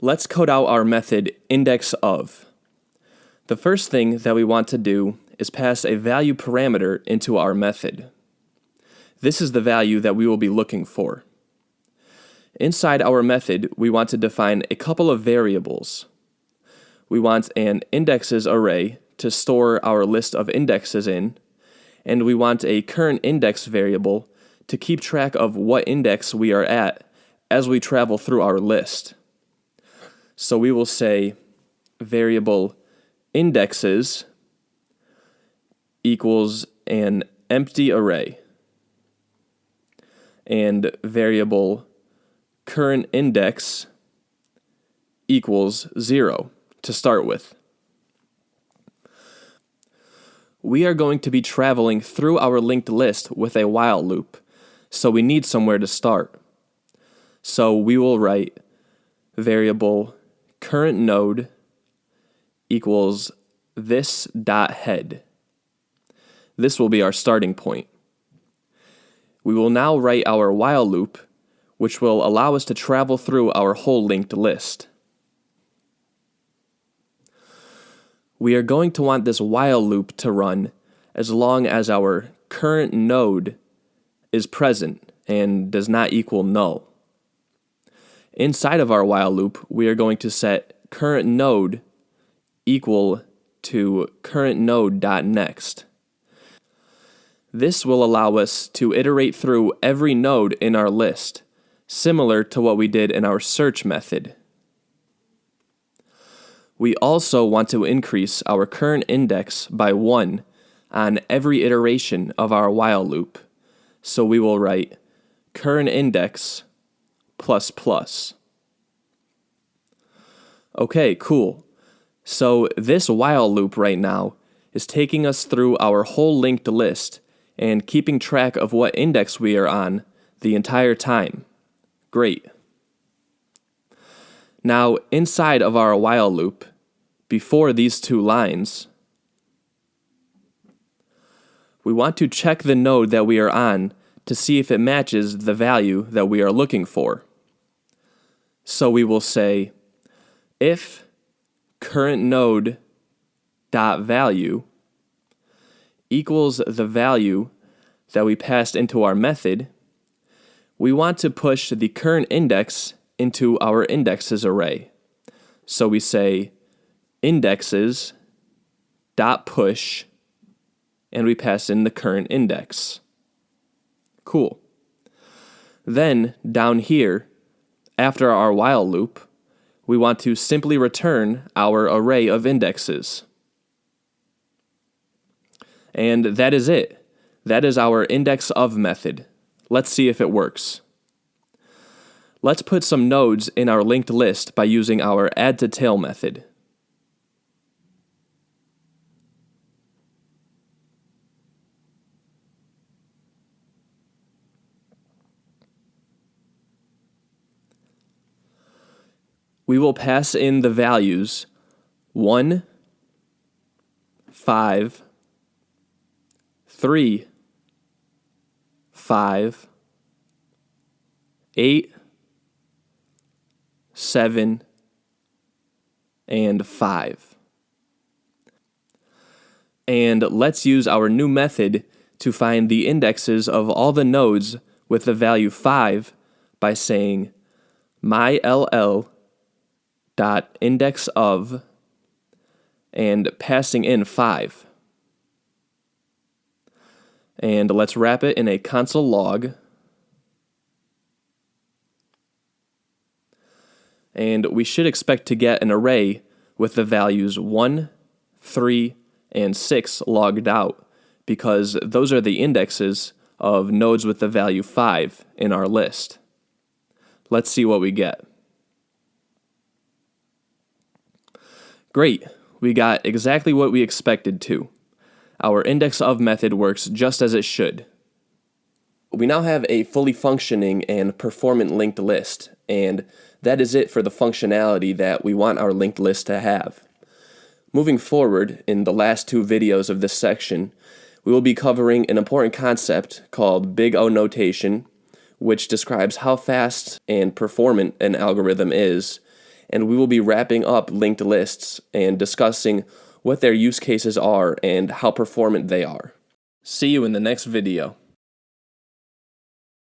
Let's code out our method indexOf. The first thing that we want to do is pass a value parameter into our method. This is the value that we will be looking for. Inside our method, we want to define a couple of variables. We want an indexes array to store our list of indexes in, and we want a current index variable to keep track of what index we are at as we travel through our list. So we will say variable indexes equals an empty array, and variable current index equals 0 to start with. We are going to be traveling through our linked list with a while loop, so we need somewhere to start. So we will write variable current node equals this.head. This will be our starting point. We will now write our while loop, which will allow us to travel through our whole linked list. We are going to want this while loop to run as long as our current node is present and does not equal null. Inside of our while loop, we are going to set current node equal to current node.next. This will allow us to iterate through every node in our list, similar to what we did in our search method. We also want to increase our current index by 1 on every iteration of our while loop. So we will write current index ++. Okay, cool. So this while loop right now is taking us through our whole linked list and keeping track of what index we are on the entire time. Great. Now, inside of our while loop, before these two lines, we want to check the node that we are on to see if it matches the value that we are looking for. So we will say if current node dot value equals the value that we passed into our method, we want to push the current index into our indexes array. So we say indexes dot push, and we pass in the current index. Cool. Then down here, after our while loop, we want to simply return our array of indexes. And that is it. That is our indexOf method. Let's see if it works. Let's put some nodes in our linked list by using our add-to-tail method. We will pass in the values 1, 5, 3, 5, 8, 7, and 5. And let's use our new method to find the indexes of all the nodes with the value 5 by saying myll.indexOf and passing in 5. And let's wrap it in a console log. And we should expect to get an array with the values 1, 3, and 6 logged out, because those are the indexes of nodes with the value 5 in our list. Let's see what we get. Great, we got exactly what we expected to. Our indexOf method works just as it should. We now have a fully functioning and performant linked list, and that is it for the functionality that we want our linked list to have. Moving forward, in the last two videos of this section, we will be covering an important concept called Big O notation, which describes how fast and performant an algorithm is, and we will be wrapping up linked lists and discussing what their use cases are and how performant they are. See you in the next video.